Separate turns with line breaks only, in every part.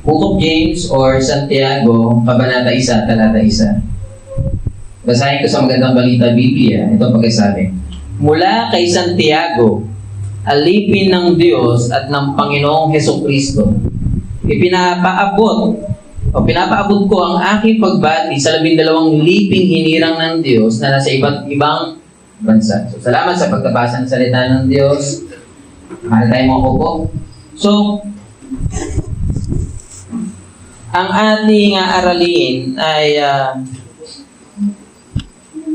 Book of James or Santiago, Kabanata 1, Talata 1. Basahin ko sa Magandang Balita Biblia. Ito pagkasabi. Mula kay Santiago, alipin ng Diyos at ng Panginoong Hesukristo, pinapaabot ko ang aking pagbati sa 12 liping hinirang ng Diyos na nasa iba't ibang bansa. So, salamat sa pagkabasa ng salita ng Diyos. Mahal tayo mga kuko. So, ang ating aralin ay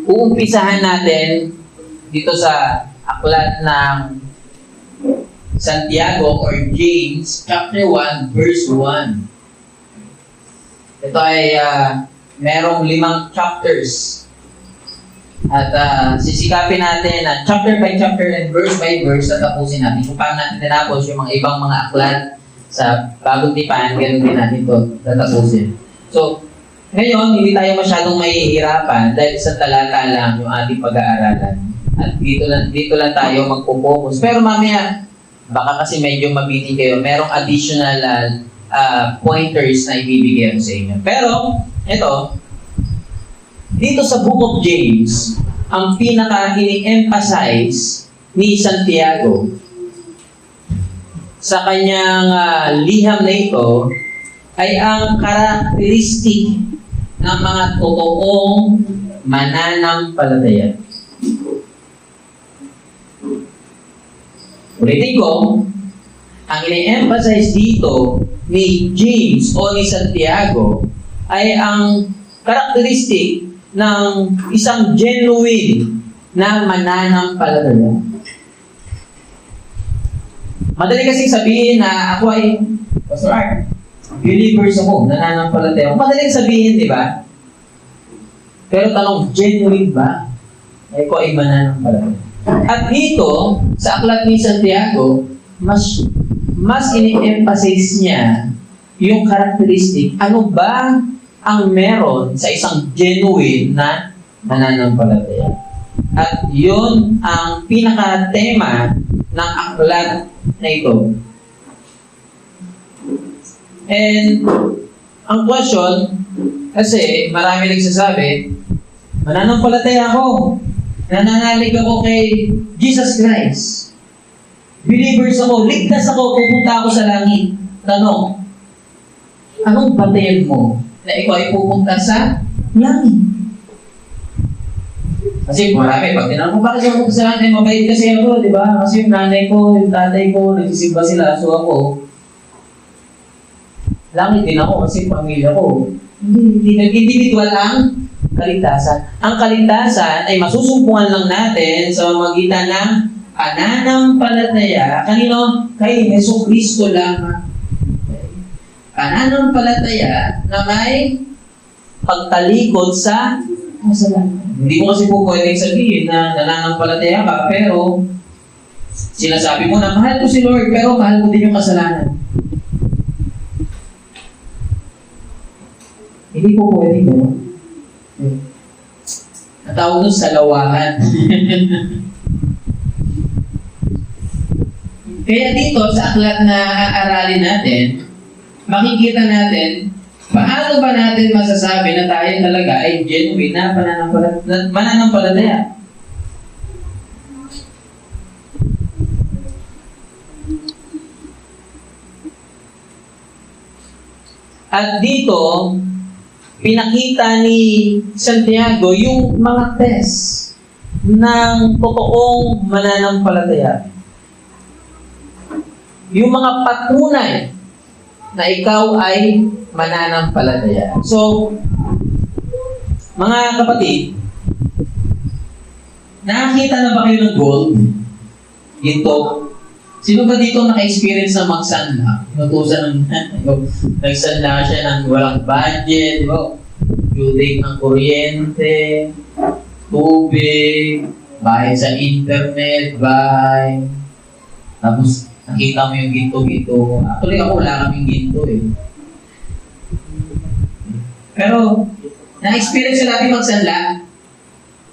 uumpisahan natin dito sa aklat ng Santiago or James, chapter 1, verse 1. Ito ay merong 5 chapters. At sisikapin natin na chapter by chapter and verse by verse at tapusin natin. Kung paano natin tinapos yung mga ibang mga aklat sa Bagong Tipan, ganun din natin ito tatapusin. So, ngayon, hindi tayo masyadong mahihirapan dahil sa talata lang yung ating pag-aaralan. At dito lang tayo magpo-focus. Pero mamaya, baka kasi medyo mabitin kayo, merong additional pointers na ibibigay sa inyo. Pero, ito, dito sa Book of James, ang pinaka-ini-emphasize ni Santiago sa kanyang liham na ito ay ang karakteristik ng mga totoong mananampalataya. Ulitin ko, ang ini-emphasize dito ni James o ni Santiago ay ang karakteristik ng isang genuine na mananampalataya. Madali kasing sabihin na ako ay, Pastor Art, believers ako, nananampalataya. Madaling sabihin, di ba? Pero tanong, genuine ba? Ako ay mananampalataya. At dito, sa aklat ni Santiago, mas ini-emphasize niya yung karakteristik. Ano ba ang meron sa isang genuine na mananampalataya? At yun ang pinaka-tema ng aklat na ito. And ang question, kasi marami nagsasabi, mananampalataya ako. Nananalig ako kay Jesus Christ. Believers ako, ligtas ako, pupunta ako sa langit. Tanong, anong batayan mo na ikaw ay pupunta sa langit? Kasi marami, pag tinanong ko, bakit ako sa langit? Mabait kasi ako, di ba? Kasi yung nanay ko, yung tatay ko, nagsisimba sila. So ako, langit din ako kasi pamilya ko. Hindi individual ang kaligtasan. Ang kaligtasan ay masusumpungan lang natin sa magitan ng pananampalataya. Kanino? Kay Hesukristo lamang. Pananampalataya na may pagtalikod sa kasalanan. Hindi mo kasi po pwedeng sabihin na nananampalataya ka, pero sinasabi mo na mahal ko si Lord, pero mahal ko din yung kasalanan. Hindi po pwede mo. Natawag nun salawahan. Kaya dito sa aklat na aaralin natin, makikita natin paano ba natin masasabi na tayo talaga ay genuine na mananampalataya. At dito, pinakita ni Santiago yung mga test ng totoong mananampalataya. Yung mga patunay na ikaw ay mananampalataya. So, mga kapatid, nakakita na ba kayo ng gold? Ginto? Sino ba dito naka-experience na magsanla? Natusan ng nagsanla siya ng walang budget, due date ng kuryente, tubig, bayad sa internet, tapos nakita mo yung ginto-ginto. Actually ako wala kaming ginto eh. Pero, na-experience nyo natin magsanla?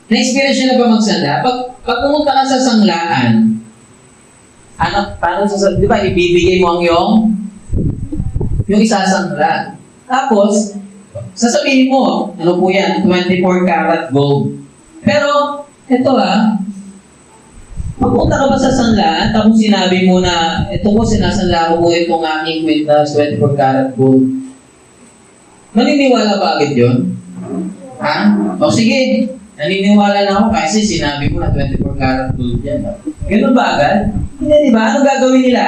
Na-experience nyo na ba magsanla? Pag pumunta ka sa sanglaan, paano di ba, ibibigay mo ang iyong yung isasangla. Tapos, sasabihin mo, ano po yan, 24 karat gold. Pero, ito magpunta ka ba sa sanglaan, tapos sinabi mo na, ito po, sinasanla ko po itong aking kwintas, 24 karat gold. Maniniwala ba agad yun? Ha? O sige, naniniwala na ako kasi sinabi mo na 24 karat gold yan. Ganun ba agad? Hindi, di ba? Anong gagawin nila?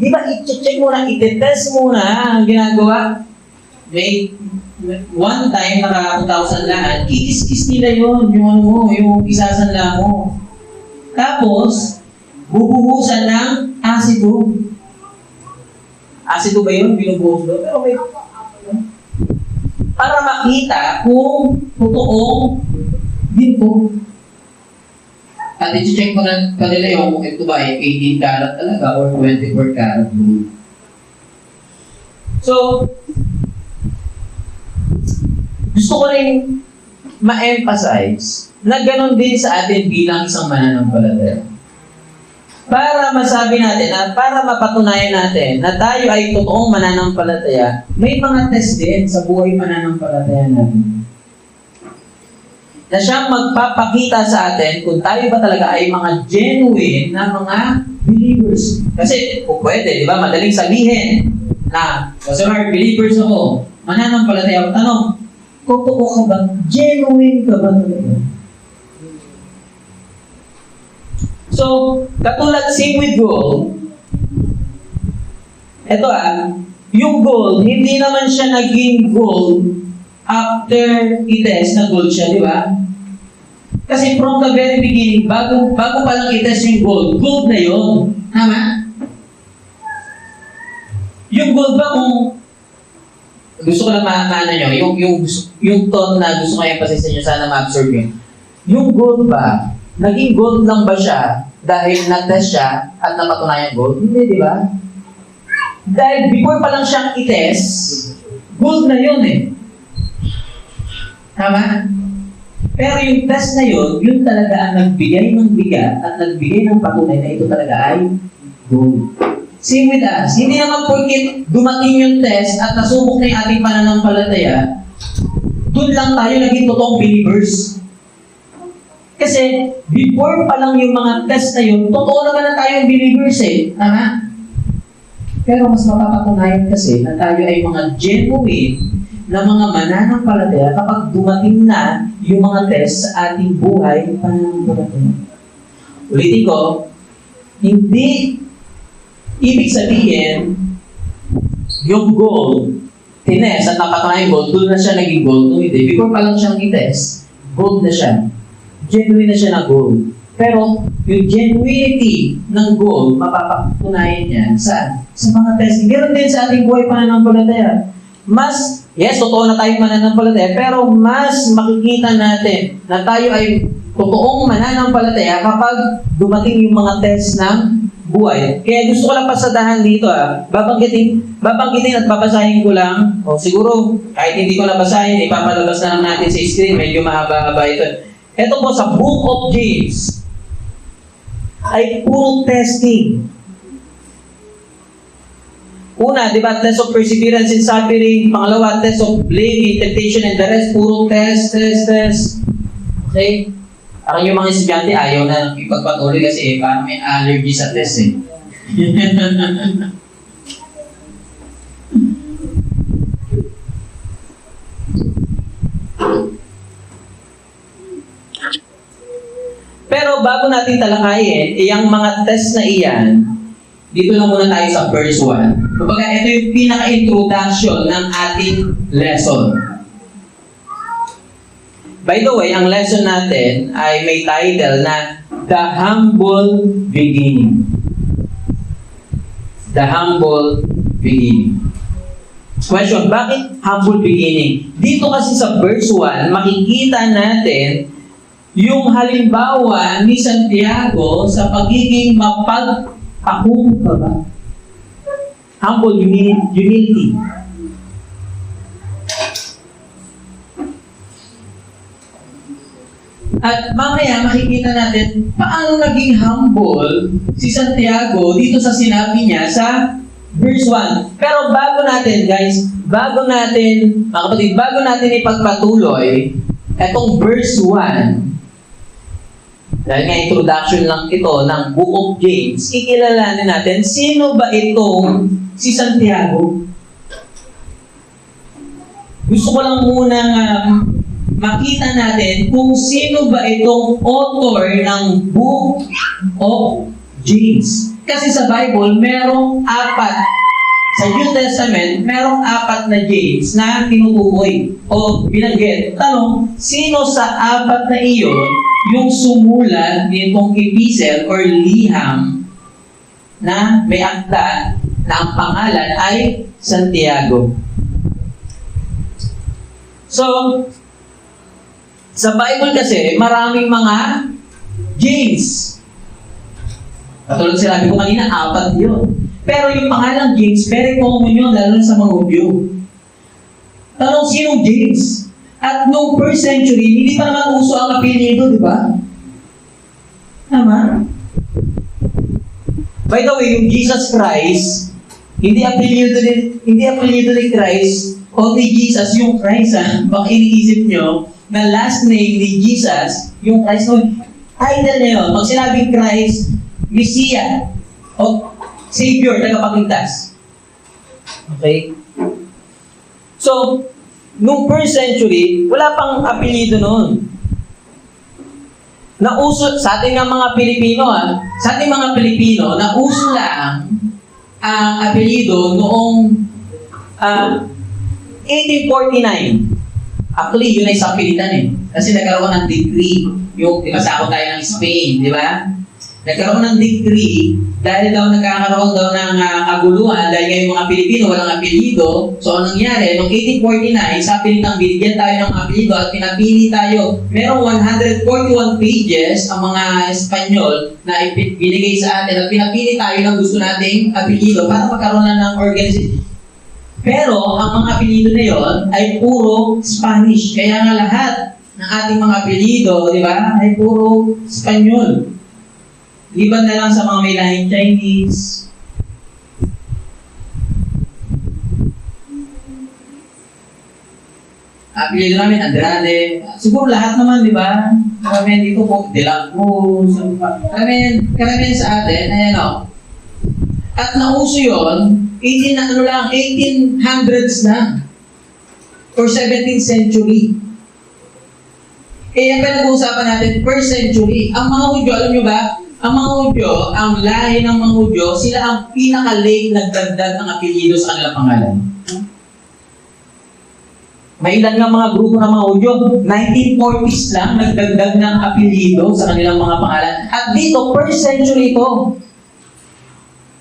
Di ba, i-check muna, i-test muna ang ginagawa? May one time nakapunta ako sa sanlaan, kikis-kis nila yun, yung ano mo, yung isasanla mo. Tapos, bubuhusan ng asido. Asido ba yun? Binubuhos doon? Pero may para makita kung totoong ginto. At i-check ko na kanila yung kung ito ba ay 18 karat talaga or 24 karat gold. So, gusto ko rin ma-emphasize na gano'n din sa atin bilang isang mananampalataya. Para masabi natin at para mapatunayan natin na tayo ay totoong mananampalataya, may mga test din sa buhay mananampalataya natin. Na siyang magpapakita sa atin kung tayo ba talaga ay mga genuine na mga believers. Kasi kung pwede, di ba, madaling sabihin na, Pastor, believers ako, mananampalataya ako. Tanong, totoo ka ba? Genuine ka ba talaga? So, katulad same with gold, ito yung gold, hindi naman siya naging gold after i-test na gold siya, di ba? Kasi from the very beginning, bago pa lang i-test yung gold na yun. Tama? Yung gold ba kung gusto ko lang maano nyo, yung tone na gusto ko emphasis nyo, sana ma-absorb nyo. Yung gold ba, naging gold lang ba siya dahil na-test siya at napatunayan gold? Hindi, di ba? Dahil before pa lang siyang i-test, gold na yun Tama? Pero yung test na yun talaga ang nagbigay ng bigat at nagbigay ng patunay na ito talaga ay gold. Same with us. Hindi naman porkit dumating yung test at nasubok na yung ating pananampalataya, doon lang tayo naging totoong believers. Kasi before pa lang yung mga test na yun, totoo naman na tayong believers Tama? Pero mas mapapatunayan kasi na tayo ay mga genuine na mga mananampalataya kapag dumating na yung mga test sa ating buhay pananampalataya. Ulitin ko, hindi ibig sabihin, yung gold, tinest at napatunayan gold, doon na siya naging gold. No, hindi. Before pa lang siyang i-test, gold na siya. Genuine na siya na gold. Pero, yung genuinity ng gold, mapapatunayan niya saan? Sa mga testing. Meron din sa ating buhay pananampalataya. Mas, yes, totoo na tayong mananampalataya, pero mas makikita natin na tayo ay totoong mananampalataya kapag dumating yung mga test ng buhay. Kaya gusto ko lang pasadahan dito babanggitin at babasahin ko lang. O siguro, kahit hindi ko nabasahin, ipapalabas na lang natin sa screen, medyo mahaba-haba ito. Ito po sa Book of James, ay puro testing. Una, di ba, test of perseverance in suffering. Pangalawa, test of blame, temptation, and the rest, puro test. Okay? Parang yung mga estudyante ayaw na ipagpatuloy kasi parang may allergy sa test Pero bago natin talakayin, yung mga test na iyan, dito lang muna tayo sa verse 1. Kumbaga, ito yung pinaka-introduction ng ating lesson. By the way, ang lesson natin ay may title na The Humble Beginning. The Humble Beginning. Question, bakit humble beginning? Dito kasi sa verse 1, makikita natin yung halimbawa ni Santiago sa pagiging mapagpakumbaba. Humble humility. At mamaya makikita natin paano naging humble si Santiago dito sa sinabi niya sa verse 1. Pero bago natin, guys, mga kapatid, bago natin ipagpatuloy, etong verse 1, dahil nga introduction lang ito ng Book of James, ikilalanin natin, sino ba itong si Santiago? Gusto ko lang munang makita natin kung sino ba itong author ng Book of James. Kasi sa Bible, merong 4. Sa New Testament, merong 4 na James na tinutukoy o binanggit. Tanong, sino sa 4 na iyon yung sumulat nitong epistle or liham na may akda na ang pangalan ay Santiago? So, sa Bible kasi, maraming mga James. Katulad sinabi ko kanina, 4 yun. Pero yung pangalang James, very common yun, lalo na sa mga Hudyo. Tanong, sinong James? At noong first century, hindi pa naman uso ang apelyido, di ba? Tama? By the way, yung Jesus Christ, hindi apelyido ni Christ, o ni Jesus yung Christ, ha? Baka iniisip nyo, na last name ni Jesus, yung Christ, no, title niya yun. Pag sinabing Christ, Messiah, o Savior, tagapagligtas. Okay? So, nung first century, wala pang apelyido noon. Nauso, sa ating mga Pilipino, sa ating mga Pilipino, nauso lang ang apelyido noong 1849. Actually, yun ay sa pilitan eh. Kasi nagkaroon ng decree. Yung, di ba, sako tayo ng Spain, di ba? Nagkaroon ng decree dahil daw nagkakaroon daw ng kaguluhan dahil ngayon mga Pilipino walang apelyido. So, anong nangyari? Noong 1849, sa pilitang binigyan tayo ng apelyido at pinapili tayo. Merong 141 pages ang mga Espanyol na binigay sa atin at pinapili tayo ng gusto nating apelyido para magkaroon na ng organization. Pero, ang mga apelyido na yon ay puro Spanish. Kaya nga lahat ng ating mga apelyido, di ba, ay puro Espanyol. Liban na lang sa mga may lahing Chinese. Apelyido namin, Andrade. Siguro lahat naman, di ba? Karamihan dito po, De La Cruz. Karamihan sa atin, ayan o. At nauso yun, 1800s na. Or 17th century. Kaya pinag-uusapan natin, first century. Ang mga Hudyo, alam nyo ba? Ang mga Hudyo, ang lahi ng mga Hudyo, sila ang pinaka-late nagdagdag ng apelyido sa kanilang pangalan. May ilan nga mga grupo ng mga Hudyo, 1940s lang nagdagdag ng apelyido sa kanilang mga pangalan. At dito, first century ito.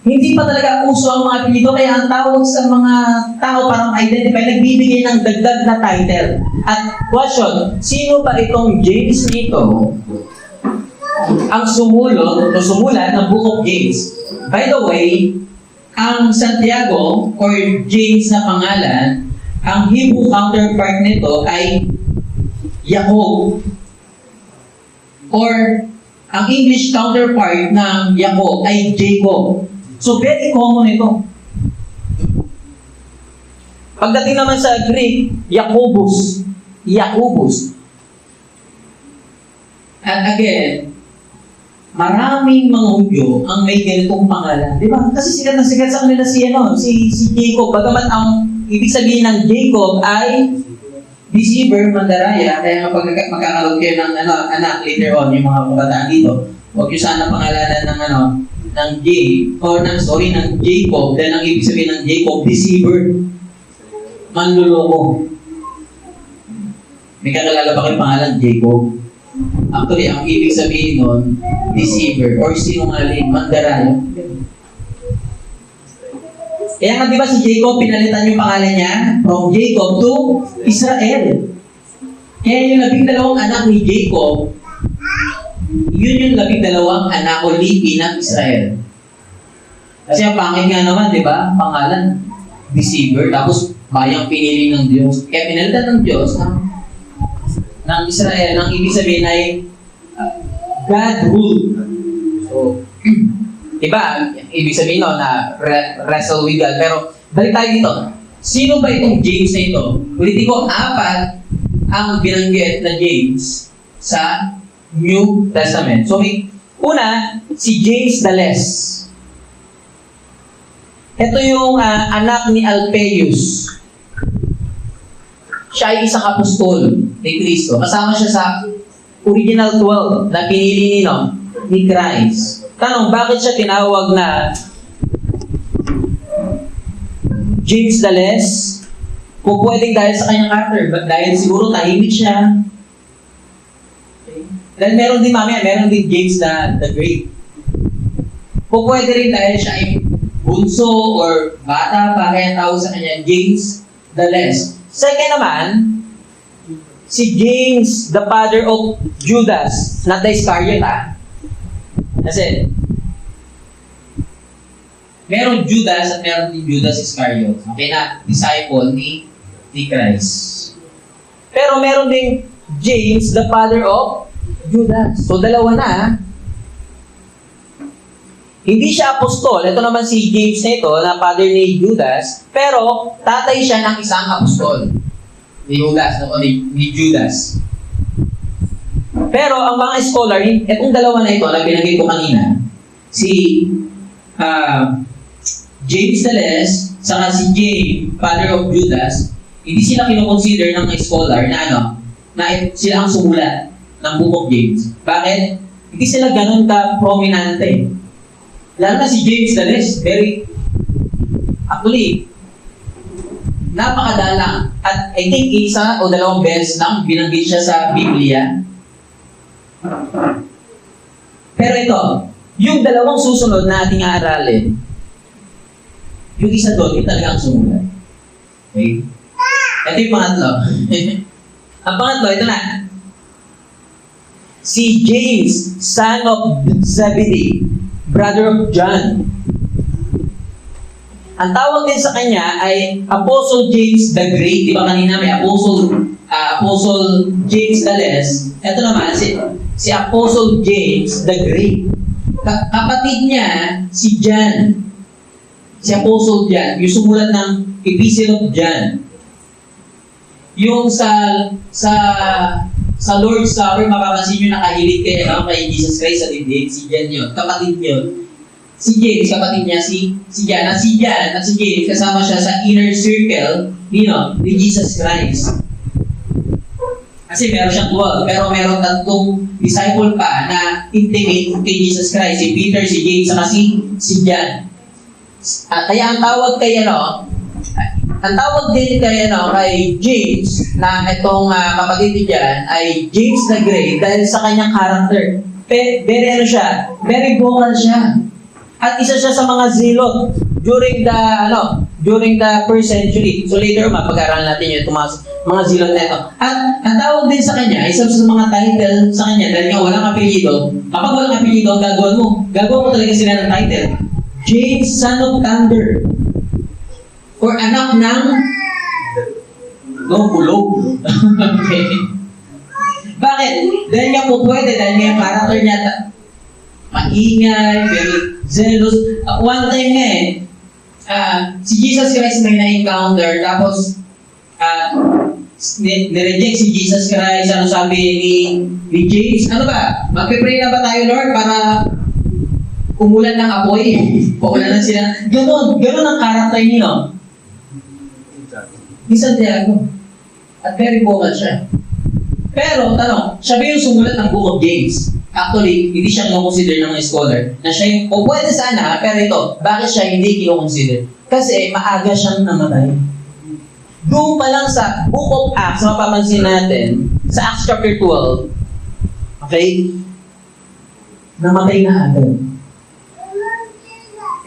Hindi pa talaga uso ang mga apelyido, kaya ang tawag sa mga tao para ma-identify, nagbibigay ng dagdag na title. At question, sino ba itong James nito? Ang sumulat ng Book of James. By the way, ang Santiago or James na pangalan, ang Hebrew counterpart nito ay Jacob. Or ang English counterpart ng Jacob ay Jacob. So very common ito. Pagdating naman sa Greek, Jacobus. At again, maraming mga Hudyo ang may ganitong pangalan. Di ba? Kasi sikat na sikat sa kanila si Jacob. Bagamat ang ibig sabihin ng Jacob ay deceiver, mandaraya. Kaya kapag magkakaroon kayo ng anak later on, yung mga kabataan dito, huwag nyo sana pangalanan ng Jacob. Dahil ang ibig sabihin ng Jacob, deceiver. Manluloko. May kakilala ba kayong pangalan? Jacob. Actually, ang ibig sabihin nun, deceiver or sinungaling, mandaraya. Kaya nga, di ba si Jacob, pinalitan yung pangalan niya from Jacob to Israel. Kaya yung 12 anak ni Jacob, yun yung 12 anak o lipi ng Israel. Kasi ang pangit nga naman, di ba? Pangalan, deceiver, tapos bayang pinili ng Diyos. Kaya pinalitan ng Diyos ng Israel, ang ibig sabihin ay God rule. So, Iba, ibig sabihin no, na wrestle with God. Pero, balik tayo dito. Sino ba itong James na ito? Ulitin ko, 4 ang binanggit na James sa New Testament. So, una, si James the Less. Ito yung anak ni Alphaeus. Siya ay isang apostol ni Kristo. Kasama siya sa original 12 na pinili ni Christ. Tanong, bakit siya tinawag na James the Less? Kung pwedeng dahil sa kanyang character, dahil siguro tahimik siya. Okay. Dahil meron din James the Great. Kung pwede rin dahil siya ay bunso or bata pa, kaya tawag sa kanya James the Less. Second naman, si James, the father of Judas, not the Iscariot Kasi, meron Judas at meron din Judas Iscariot. Okay na, disciple ni Christ. Pero meron din James, the father of Judas. So, dalawa na. Hindi siya apostol. Ito naman si James na ito, na father ni Judas. Pero, tatay siya ng isang apostol. Ni Judas, ni Judas. Pero, ang mga scholar, itong dalawa na ito, na binanggit ko kanina, si James the Less, saka si James, father of Judas, hindi sila kinoconsider ng mga scholar na sila ang sumulat ng Book of James. Bakit? Hindi sila ganun ka-prominente. Lalo na si James the Less, actually, napakadalang. At I think 1 o 2 beses lang binanggit siya sa Biblia. Pero ito, yung dalawang susunod na ating aaralin, yung isa doon, yung talagang sumulat. Okay? Ito yung pangatlo. Ang pangatlo, ito na. Si James, son of Zebedee, brother of John. Ang tawag din sa kanya ay Apostle James the Great. Di ba kanina may Apostle James the Less. Ito naman, si Apostle James the Great. Kapatid niya, si John. Si Apostle John. Yung sumulat ng Epistle of John. Yung sa Lord's Supper, mapapansin nyo nakahilig kay Jesus Christ sa dibdib. Si John yun. Kapatid yun. Si James, kapatid niya, si John. At si John at si James, kasama siya sa inner circle ni Jesus Christ. Kasi meron siyang 12, pero meron 3 disciple pa na intimate kay Jesus Christ. Si Peter, si James, saka si John. Kaya ang tawag din kay James na itong kapatid ni John ay James the Great dahil sa kanyang character. Very vocal siya. At isa siya sa mga zealot during the first century. So later pag-aaralan natin yung mga zealot na ito. At ang tawag din sa kanya, isa sa mga title sa kanya, dahil nga walang apelyido, kapag walang apelyido, ang gagawin mo talaga sila ng title. James, son of thunder. Or anak ng kulog. Okay. Bakit? Dahil nga po pwede, dahil nga yung character niya maingay, very zealous. One time nga si Jesus Christ may na-encounter, tapos nireject si Jesus Christ. Ano sabi ni James? Ano ba? Magpipray na ba tayo, Lord, para umulan ng apoy? Paulan na sila. Ganon ang character niyo. Ni Santiago. At very vocal siya. Pero, tanong, siya ba yung sumulat ng Book of James? Actually, hindi siya kinoconsider ng mga scholar na siya yung, pwede sana, pero ito, bakit siya hindi kinoconsider? Kasi maaga siyang namatay. Doon pa lang sa Book of Acts, mapapansin natin, sa Acts chapter 12, okay, namatay na agad.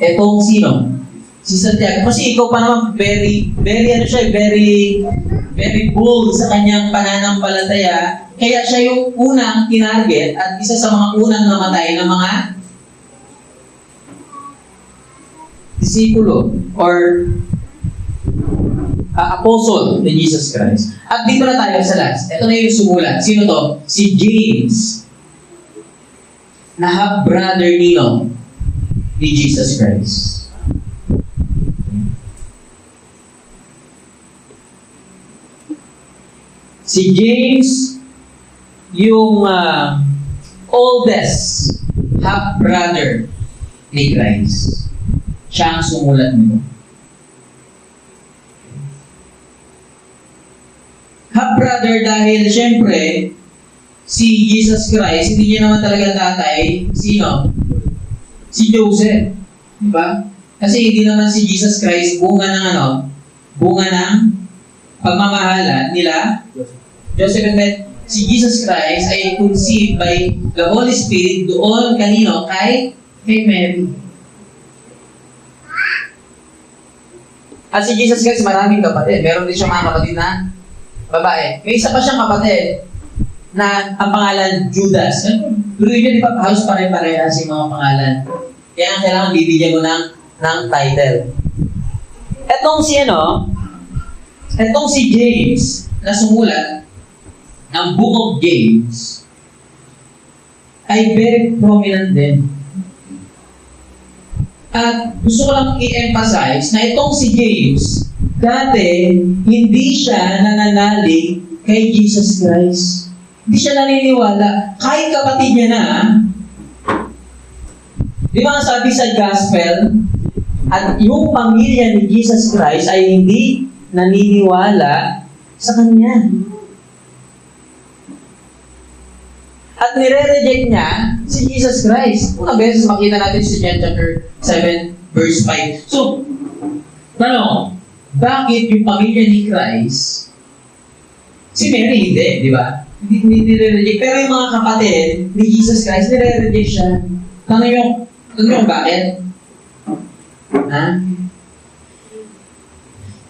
Etong sino? Si Santiago. Kasi ikaw pa naman very bold sa kanyang pananampalataya. Kaya siya yung unang tinarget at isa sa mga unang namatay ng mga disipulo or apostle ni Jesus Christ. At dito na tayo sa last. Ito na yung sumulat. Sino to? Si James, na half-brother ni ni Jesus Christ. Si James, yung oldest half-brother ni Christ. Siya ang sumulat nito. Half-brother dahil siyempre, si Jesus Christ, hindi niya naman talaga tatay. Sino? Si Joseph. Diba? Kasi hindi naman si Jesus Christ bunga ng bunga ng pagmamahala nila. Joseph and Mary. Si Jesus Christ ay conceived by the Holy Spirit doon kanino? Kay Mary. At si Jesus Christ maraming kapatid. Meron din siyang mga kapatid na babae. May isa pa siyang kapatid na ang pangalan Judas. Pero yun, di ba, halos pare-parehas yung mga pangalan. Kaya kailangan bibigyan mo ng title. Etong si James na sumulat ng Book of James ay very prominent din. At gusto ko lang i-emphasize na itong si James, dati, hindi siya nananalig kay Jesus Christ. Hindi siya naniniwala. Kahit kapatid niya na, di ba ang sabi sa gospel, at yung pamilya ni Jesus Christ ay hindi naniniwala sa Kanya. At nire-reject niya si Jesus Christ. Una beses makita natin sa John chapter 7, verse 5. So, tanong, bakit yung pamilya ni Christ, si Mary hindi, di ba? Hindi nire-reject. Pero yung mga kapatid ni Jesus Christ, nire-reject siya. Tanong yung bakit? Ha?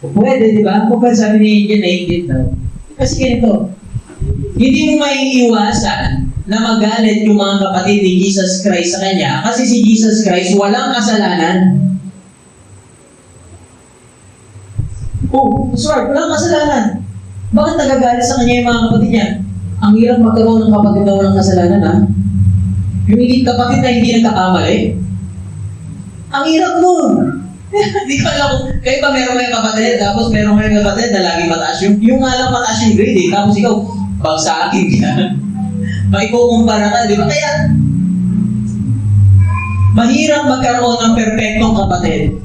Pwede, di ba? Kung sabi ni Janine daw. Kasi ganito, hindi mo maiiwasan na magalit yung mga kapatid ni Jesus Christ sa kanya kasi si Jesus Christ walang kasalanan. Sorry, walang kasalanan. Bakit nagagalit sa kanya yung mga kapatid niya? Ang hirap magkaroon ng kapatid na walang kasalanan, ha? Yung kapatid na hindi nagkakamali. Ang hirap nun. Hindi ko alam kung, kayo ba meron kayong kapatid, tapos meron kayong kapatid na lagi mataas yung nga lang mataas yung grade, tapos ikaw, bang sa akin ka. Maikukumpara ka, di ba? Kaya, mahirap magkaroon ng perfectong kapatid.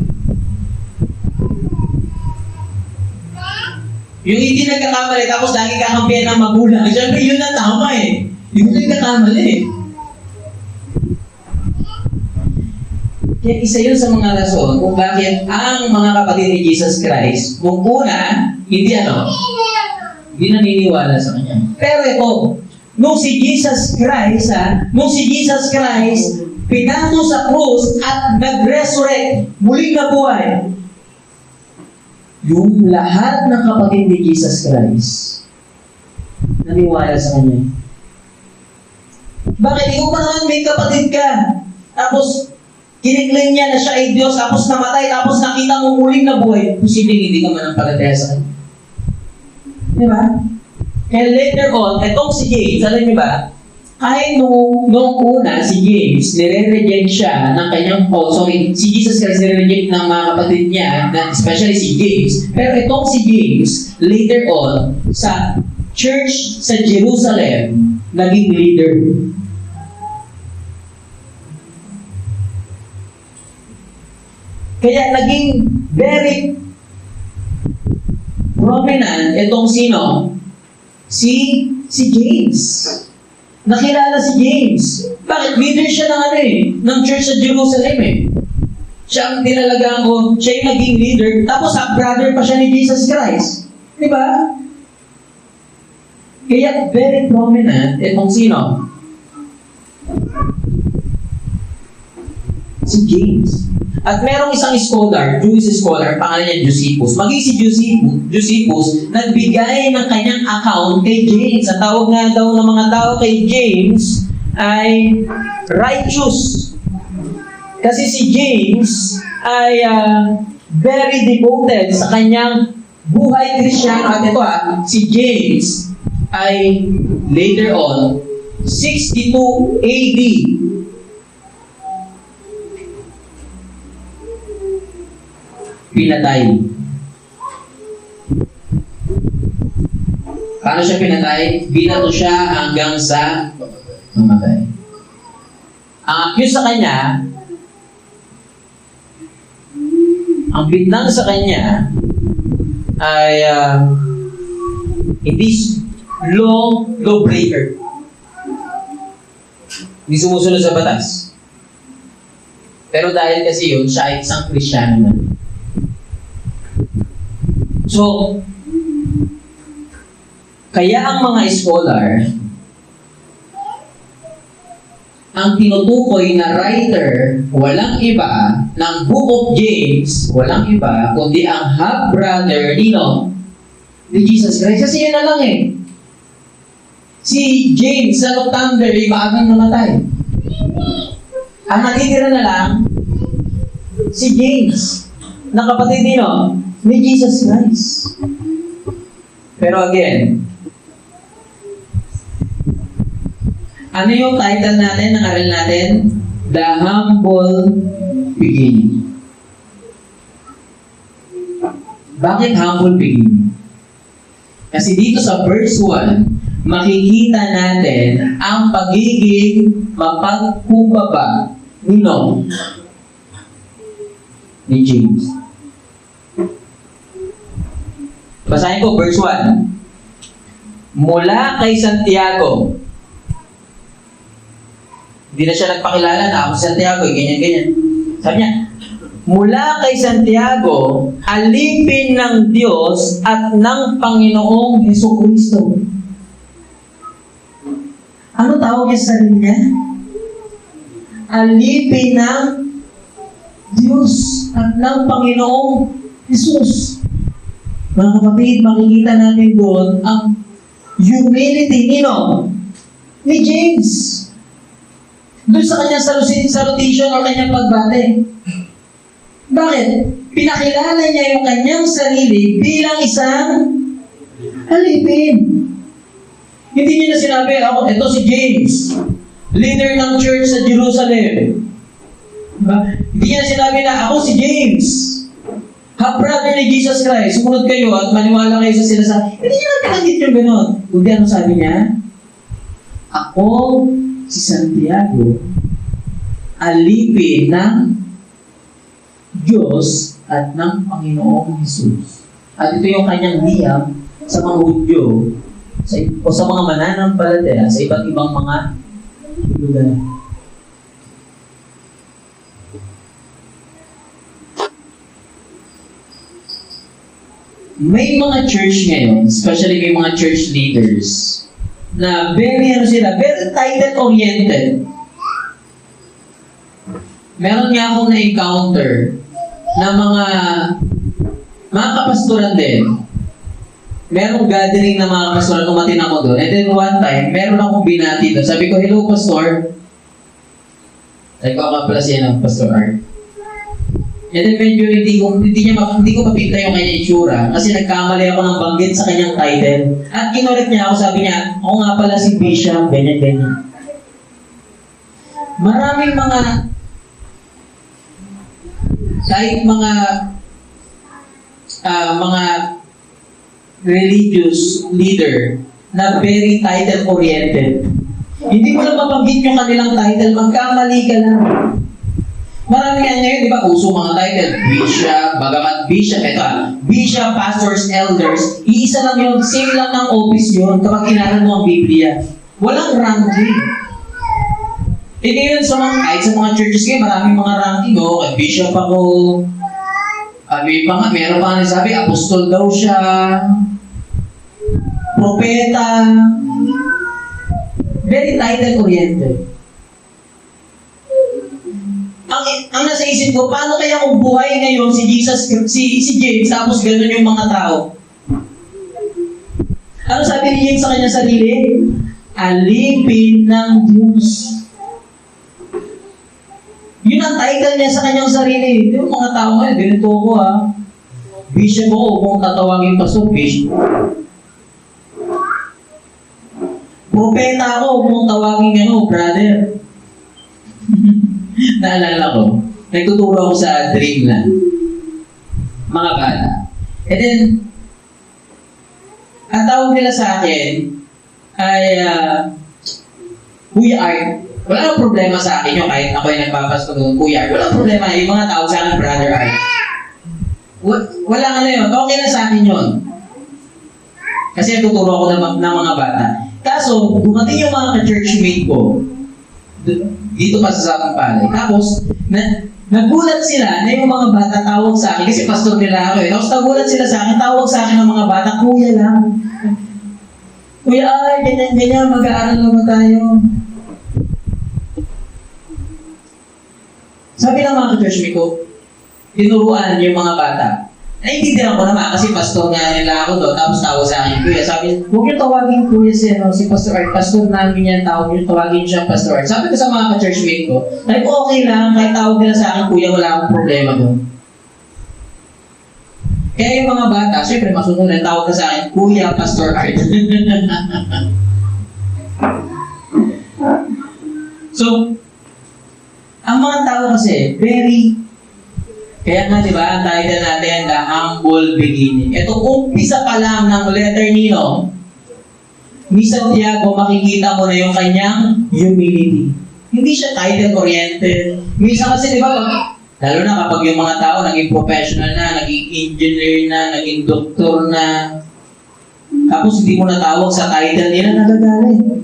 Yung hindi nagkakamali, tapos lagi kakampihan ng magulang. Siyempre, yun ang tama eh. Yung nagkakamali eh. Kaya isa yun sa mga rason kung bakit ang mga kapatid ni Jesus Christ, kung una, hindi naniniwala sa Kanya. Pero ito, nung si Jesus Christ, pinako sa krus at nag-resurrect, muling nabuhay, yung lahat ng kapatid ni Jesus Christ, naniwala sa Kanya. Bakit? Ikaw pa naman may kapatid ka. Tapos, kiniklaim niya na siya ay Diyos, tapos namatay, tapos nakita mo muling nabuhay. Posibleng hindi ka manampalataya sa Kanya. Di ba? Kaya later on, etong si James, alam niyo ba, kahit noong una, si James, nire-reject siya ng kanyang, si Jesus Christ nire-reject ng mga kapatid niya, especially si James. Pero itong si James, later on, sa church sa Jerusalem, naging leader. Kaya naging very prominent itong sino? Si James. Nakilala si James. Bakit? Leader siya ng church sa Jerusalem eh. Siya ang tinalagaan ko, siya yung naging leader, tapos brother pa siya ni Jesus Christ. Di ba? Kaya very prominent itong sino? Si James. At merong isang scholar, Jewish scholar, pangalan niya Josephus. Maging si Josephus, nagbigay ng kanyang account kay James. Ang tawag nga daw ng mga tao kay James ay righteous. Kasi si James ay very devoted sa kanyang buhay Kristiyano. At ito si James ay later on, 62 AD. pinatay. Paano siya pinatay? Binato siya hanggang sa mamatay. Ang accuse sa kanya, ang bitnang sa kanya ay hindi lawbreaker. Hindi sumusunod sa batas. Pero dahil kasi yun, siya ay isang Kristiyano na. So, kaya ang mga scholar, ang tinutukoy na writer, walang iba, ng Book of James, walang iba, kundi ang half-brother ni Jesus Christ. Kasi yun na lang eh. Si James, son of thunder, maagang namatay. Ang natitira na lang, si James, na kapatid ni Jesus Christ. Pero again, ano yung title natin, ng aral natin? The Humble Beginning. Bakit humble beginning? Kasi dito sa verse 1, makikita natin ang pagiging mapagkumbaba ni James. Basahin ko verse 1. Mula kay Santiago. Hindi na siya nagpakilala na ako si Santiago, ganyan-ganyan. Sabi niya, mula kay Santiago, alipin ng Diyos at ng Panginoong Hesukristo. Ano tawag niya sa sarili niya? Alipin ng Diyos at ng Panginoong Jesus. Mga kapatid, makikita natin doon ang humility ni James. Doon sa kanyang salutation o kanyang pagbate. Bakit? Pinakilala niya yung kanyang sarili bilang isang alipin. Hindi niya na sinabi, ito si James, leader ng church sa Jerusalem. Diba? Hindi niya na sinabi na, ako si James, half-brother ni Jesus Christ, sumunod kayo at maniwala kayo sa sinasabi. Hindi niya na pinanggit yung gano'n. Kundi ano sabi niya? Ako, si Santiago, alipin ng Diyos at ng Panginoong Jesus. At ito yung kanyang liham sa mga Hudyo o sa mga mananampalataya sa iba't ibang mga lugar. May mga church ngayon, especially may mga church leaders, na very title-oriented. Meron nga akong na-encounter na mga kapastoran din. Merong gathering na mga kapastoran, umatin ako doon. And then one time, meron akong binati doon. Sabi ko, hello, pastor. Sabi ko, ako pala siya ng Pastor Art. And then medyo hindi ko mapinta yung kanyang itsura kasi nagkamali ako ng banggit sa kanyang title. At kinulit niya ako, sabi niya, ako nga pala si Bishop, ganyan-ganyan. Maraming kahit mga religious leader na very title-oriented. Hindi mo lang mabanggit yung kanilang title, magkamali ka lang. Marami nga ngayon, di ba, uso mga title, Bishop, bagamat Bishop, Bishop, Pastors, Elders, iisa lang yun, same lang ng office yun kapag kinaran mo ang Biblia. Walang ranking. Hindi yun kahit sa mga churches kayo, maraming mga ranking, Bishop ako, meron pa nga sabi, apostol daw siya, propeta, very title-oriented. Ang nasa isip ko, paano kaya kung buhay ngayon si James, tapos gano'n yung mga tao? Ano sabi ni James sa kanyang sarili? Alipin ng Diyos. Yun ang title niya sa kanyang sarili. Yung mga tao ngayon, ganito ako Bishop ako, kung tatawagin pa so, Bishop. Propeta ako, kung tawagin brother. Naalala ko, nagtuturo ako sa Dreamland. mga bata. And then, ang tawag nila sa akin ay Kuya Art. Wala nang problema sa akin yun, kahit ako ay nagpapasko doon, Kuya Art. Walang problema, yung mga tao sa akin, Brother Art. Walang ano yun, okay na sa akin yun. Kasi tuturo ako ng mga bata. Kaso, dumating yung mga ka-churchmate ko, dito pa sa Sampalay. Tapos, nagulat sila na yung mga bata tawag sa akin, kasi pastor nila ako eh. Tapos nagulat sila sa akin, tawag sa akin ng mga bata, Kuya lang. Kuya, ay, ganyan, mag-aaral naman tayo. Sabi ng mga ka-churchmate ko, tinuruan yung mga bata. Naiintindihan ko naman kasi pastor nga nila ako doon, tapos tawag sa akin, Kuya. Sabi, huwag niyo tawagin Kuya si Pastor Art. Pastor namin yan, tawag niyo, tawagin siya Pastor Art. Sabi ko sa mga ka-churchmate ko, sabi ko, okay lang, kahit tawag nila sa akin, Kuya, wala akong problema doon. Kaya yung mga bata, syempre masunod na tawag ka sa akin, Kuya Pastor Art. So, ang mga tao kasi, kaya nga, di ba, ang title natin, The Humble Beginning. Ito, umpisa pa lang ng letter ni Santiago, makikita mo na yung kanyang humility. Hindi siya title-oriented. Minsan kasi, di ba, lalo na kapag yung mga tao naging professional na, naging engineer na, naging doktor na, tapos hindi mo natawag sa title nila, nagagalit.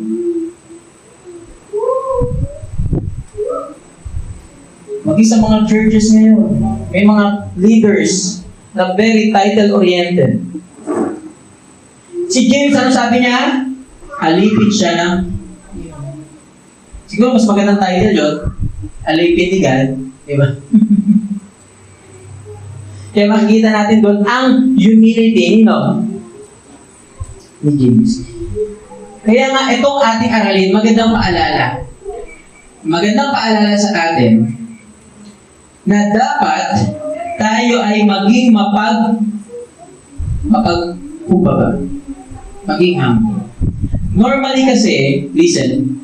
Maging sa mga churches ngayon, may mga leaders na very title-oriented. Si James, ano sabi niya? Alipin siya ng... Siguro mas magandang title yun. Alipin ni God. Diba? Kaya makikita natin doon ang humility ni James. Kaya nga, itong ating aralin, magandang paalala. Magandang paalala sa atin na dapat tayo ay maging maging humble. Normally kasi, listen,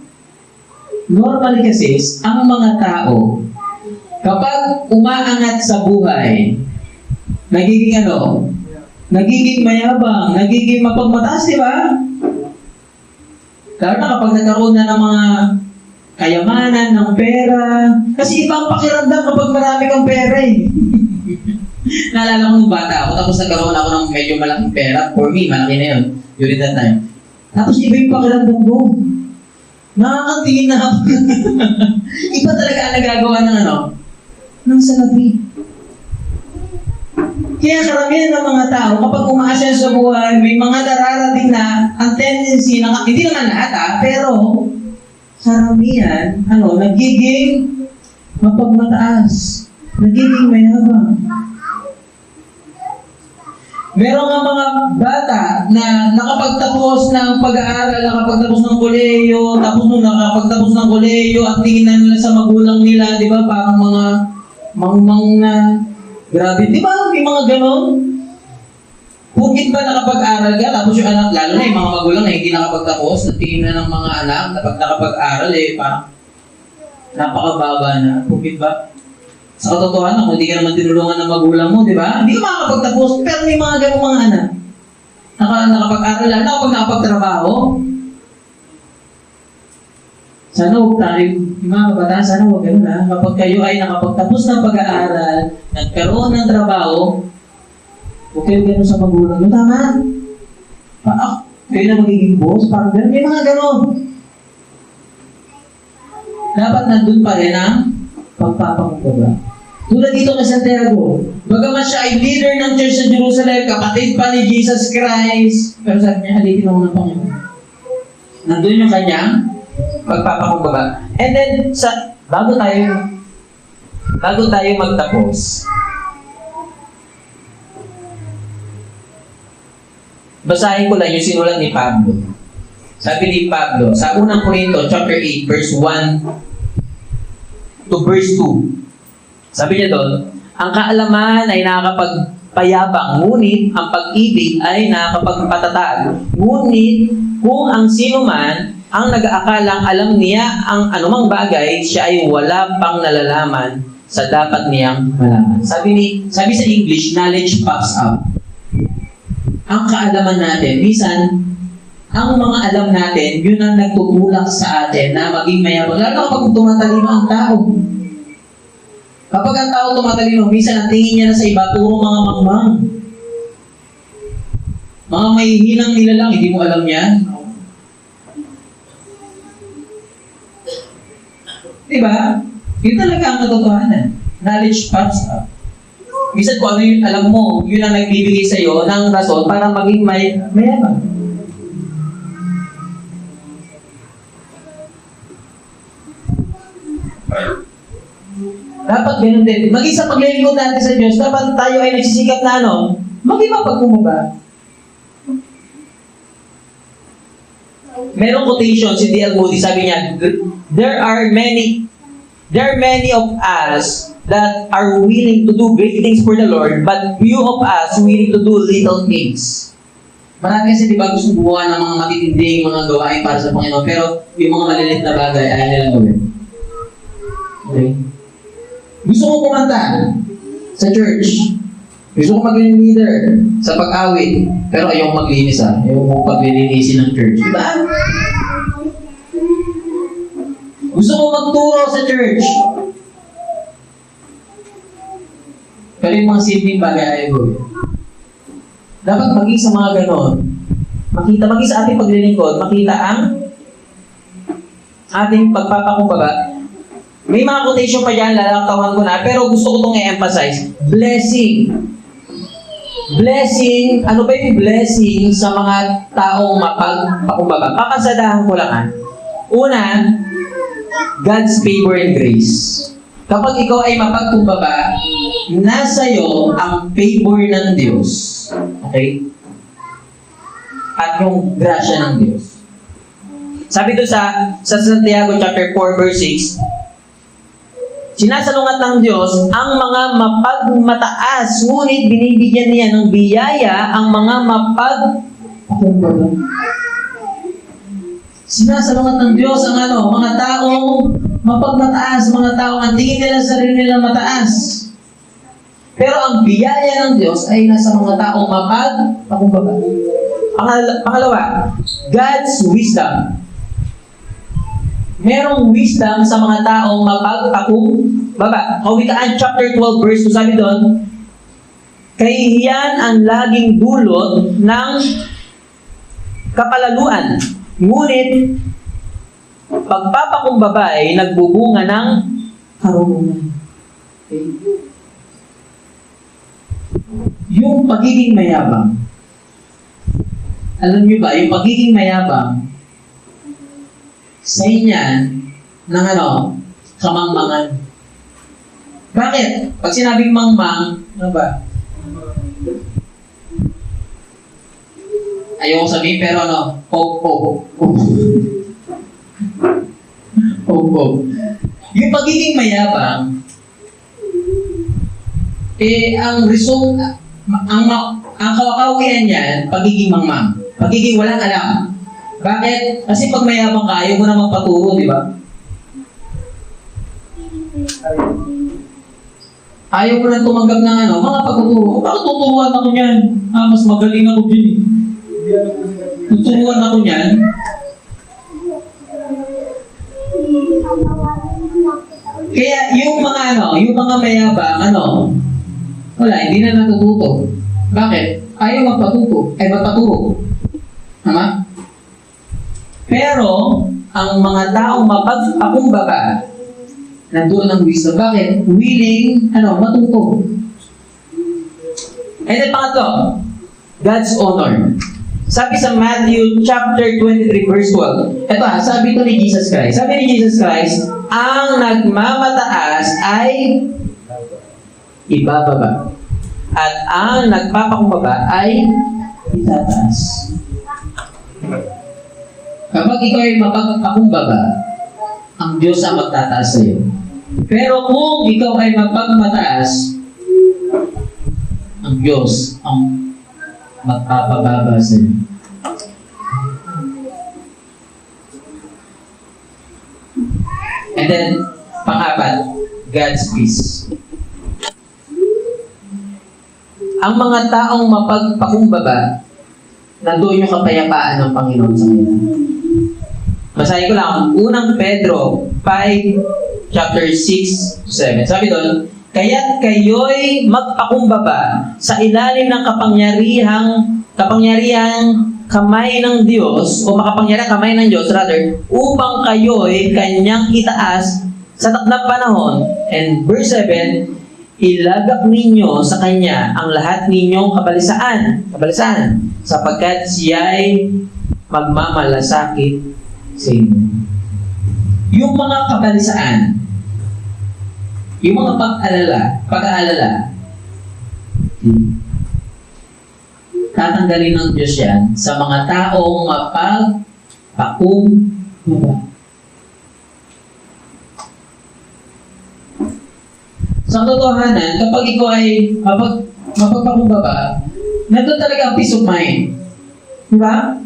ang mga tao, kapag umaangat sa buhay, nagiging nagiging mayabang, nagiging mapagmataas, di ba? Lalo na kapag nagkaroon na ng mga kayamanan, ng pera. Kasi ibang pakiramdam kapag marami kang pera eh. Naalala ko nung bata ako, tapos nagkaroon ako ng medyo malaking pera. For me, malaki na yun. During that time. Tapos iba yung pakiramdam ko. Nakakatingin na ako. Iba talaga ang nagagawa ng salapi. Kaya karamihan ng mga tao, kapag umaasya sa buhay, may mga nararating na ang tendency, hindi naman lahat pero karamihan, nagiging mapagmataas, nagiging mayabang. Meron nga mga bata na nakapagtapos ng pag-aaral, nakapagtapos ng kolehiyo, tapos nung nakapagtapos ng kolehiyo, at tingnan nila sa magulang nila, di ba, parang mga mangmang na, grabe, di ba, may mga ganon? Bukit ba nakapag-aral ka, tapos yung anak, lalo na yung mga magulang na hindi nakapagtapos, natingin na ng mga anak, kapag nakapag-aral parang napakababa na. Bukit ba? Sa katotohanan, kung hindi ka naman tinulungan ng magulang mo, di ba? Hindi ka makakapagtapos, pero may mga ganong mga anak. Nakapag-aral lang, kapag nakapagtrabaho, sana huwag tayo, yung mga kabataan, sana huwag ganun kapag kayo ay nakapagtapos ng pag-aaral, nagkaroon ng trabaho, huwag kayo gano'n sa magulang. Yung tama. Kayo na magiging boss, parang gano'n. May mga gano'n. Dapat nandun pa rin ang pagpapakumbaba. Tulad dito kay Santiago, bagamat siya ay leader ng church sa Jerusalem, kapatid pa ni Jesus Christ, pero sabi niya, halipin ako ng Panginoon. Nandun yung kanyang pagpapakumbaba. And then, bago tayo magtapos, basahin ko lang yung sinulat ni Pablo. Sabi ni Pablo, sa unang Korinto, chapter 8, verse 1 to verse 2. Sabi niya doon, ang kaalaman ay nakakapagpayabang, ngunit ang pag-ibig ay nakakapagpatatag. Ngunit kung ang sino man ang nag-aakalang alam niya ang anumang bagay, siya ay wala pang nalalaman sa dapat niyang malaman. Sabi sa English, knowledge puffs up. Ang kaalaman natin, minsan, ang mga alam natin, yun ang nagtutulak sa atin na maging mayabang. Lalo kapag tumatalino ang tao. Kapag ang tao tumatalino, minsan ang tingin niya na sa iba, puro mga mangmang. Mga mahihinang nila lang, hindi mo alam yan. Diba? Yun talaga ang katotohanan. Knowledge puffs up. Minsan kung ano yung alam mo, yun ang nagbibigay sa iyo ng rason para maging mayabang. Dapat ganun din. Maging sa paglilingkod natin sa Diyos, dapat tayo ay nagsisikap na maging mapagkumbaba. Merong quotation si D.L. Moody, sabi niya, there are many of us that are willing to do great things for the Lord, but few of us willing to do little things. Marami kasi, di ba, gusto gumawa ng mga matitinding mga gawain para sa Panginoon, pero yung mga maliliit na bagay, ayaw nilang gawin. Okay? Gusto ko kumanta sa church. Gusto ko maging leader sa pag-awit. Pero ayaw maglinis Ayaw mo paglilinisin ng church. Diba? Gusto ko magturo sa church. Pero yung mga simpleng bagay ayaw ko. Dapat maging sa mga ganon. Maging sa ating paglilingkod, makita ang ating pagpapakumbaba. May mga quotation pa dyan, lalakawan ko na, pero gusto ko itong i-emphasize. Blessing. Blessing, ano ba yung blessing sa mga taong mapagpakumbaba? Pakasadahan ko lang Una, God's favor and grace. Kapag ikaw ay mapagkumbaba, nasa iyo ang favor ng Diyos. Okay? At yung grasya ng Diyos. Sabi doon sa Santiago chapter 4 verse 6, sinasalungat ng Diyos ang mga mapagmataas, ngunit binibigyan niya ng biyaya ang mga mapagpakumbaba. Sinasalungat ng Diyos ang mga taong mapagmataas, mga taong ang tingin nila sa sarili nila mataas. Pero ang biyaya ng Diyos ay nasa mga taong mapagpakumbaba. Pangalawa, God's wisdom. Merong wisdom sa mga taong mapagpakumbaba. Kawikaan chapter 12 verse 2, sabi doon, kahihiyan ang laging dulot ng kapalaluan. Ngunit, pagpapakumbaba ay nagbubunga ng karunungan. Okay? Yung pagiging mayabang. Alam niyo ba, yung pagiging mayabang, sa inyan ng kamangmangan. Bakit? Pag sinabing mangmang, ano ba? Ayoko sabihin, pero hope. Hope. Yung pagiging mayabang, ang result, ang kawakawian niyan, pagiging mangmang. Pagiging walang alam. Bakit? Kasi pag mayabang ka, ayaw mo na magpaturo, di ba? Ayaw mo na tumanggap ng mga pagtuturo. Bakit tuturuan ako niyan? Mas magaling ako din. Tuturuan ako niyan. Kaya yung mga mayabang, wala, hindi na natututo. Bakit? Ayaw magpaturo. Tama? Pero, ang mga taong mapagpakumbaba, nandoon ang wisdom. Bakit? Willing, matuto. And then pangatlo, God's honor. Sabi sa Matthew chapter 23 verse 12. Ito sabi ito ni Jesus Christ. Sabi ni Jesus Christ, ang nagmamataas ay ibababa. At ang nagpapakumbaba ay itataas. Kapag ikaw ay mapagpakumbaba, ang Diyos ang magtataas sa iyo. Pero kung ikaw ay mapagmataas, ang Diyos ang magpapababa sa iyo. And then, pang-apat, God's peace. Ang mga taong mapagpakumbaba, nandoon yung kapayapaan ng Panginoon sa kanila. Basahin ko lang, unang Pedro 5, chapter 6 to 7. Sabi doon, kaya't kayo'y magpakumbaba sa ilalim ng kapangyarihang kamay ng Diyos, o makapangyarihang kamay ng Diyos, rather, upang kayo'y kanyang itaas sa takdang panahon. And verse 7, ilagak ninyo sa Kanya ang lahat ninyong kabalisaan, sapagkat siya'y magmamalasakit sa inyo. Yung mga kabalisaan, yung mga pag-aalala, tatanggalin ng Diyos yan sa mga taong mapagpakumbaba. Sa katotohanan, kapag ikaw ay mapagpakumbaba, nandun talaga ang peace of mind. Diba?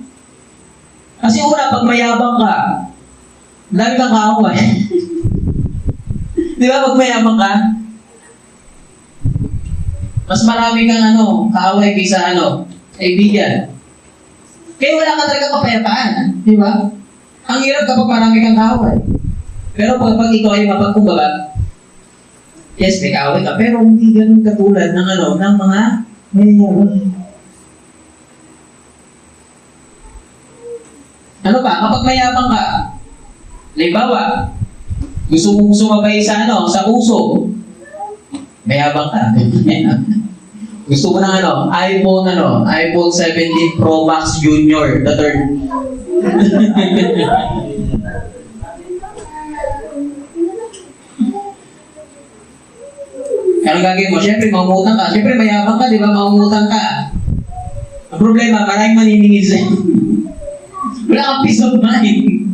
Kasi una, pag mayabang ka, dami kang kaaway. Di ba, pag mayabang ka, mas marami kang kaaway kaysa kaibigan. Kaya wala ka talaga kapayapaan. Di ba? Ang hirap kapag marami kang kaaway. Pero pag ikaw ay mapagkumbaba, yes, may kaaway ka, pero hindi ganun katulad ng mga mayayabang. Ano ba? Kapag mayabang ka, halimbawa, gusto mong sumabay sa uso, mayabang ka. Gusto mo ng iPhone 17 Pro Max Junior, the third. Ano gagawin mo? Siyempre, mamutang ka. Siyempre, mayabang ka, di ba? Mamutang ka. Ang problema, maraming maniningil sa'yo. Wala kang peace of mind.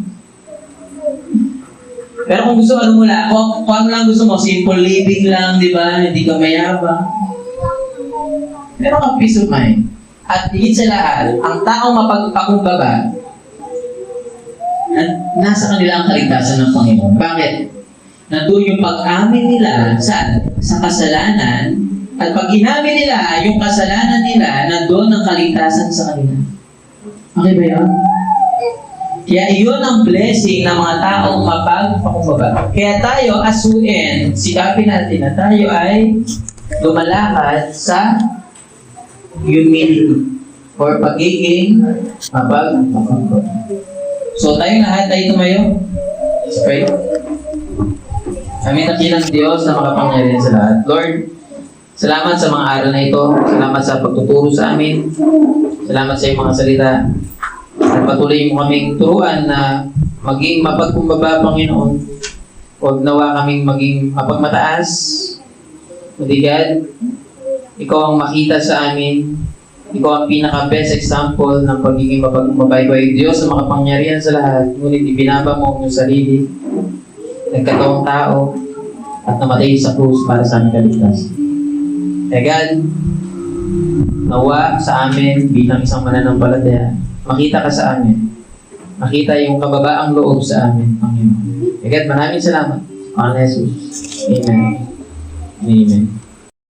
Pero kung gusto mo lang, kung ano lang gusto mo, simple living lang, di ba? Hindi ka mayabang. Meron kang peace of mind. At higit sa lahat, ang taong mapagpakumbaba, nasa kanila ang kaligtasan ng Panginoon. Bakit? Nandun yung pag-amin nila sa kasalanan, at pag inamin nila yung kasalanan nila, nandun ang kaligtasan sa kanila. Okay ba yan? Kaya iyon ang blessing ng mga taong mapagpakumbaba. Kaya tayo, asuin, sikapin natin na tayo ay lumalakad sa humility or pagiging mapagpakumbaba. So tayong lahat ay tumayo. Let's pray. Kami nakilang Diyos na makapangyarihan sa lahat. Lord, salamat sa mga aral na ito. Salamat sa pagtuturo sa amin. Salamat sa iyong mga salita. At patuloy mo kaming turuan na maging mapagkumbaba, Panginoon. Huwag nawa kaming maging mapagmataas. Kundi God, Ikaw ang makita sa amin. Ikaw ang pinaka-best example ng pagiging mapagkumbaba. Ikaw ay Diyos na makapangyarihan sa lahat. Ngunit ibinaba mo ang iyong sarili. Nagkataong tao at namatay sa krus para sa aming kaligtasan. Kaya God, nawa sa amin bilang isang mananampalataya, makita ka sa amin. Makita yung kababaang loob sa amin, Panginoon. Kaya God, maraming salamat. Pangalan ni Jesus. Amen. Amen.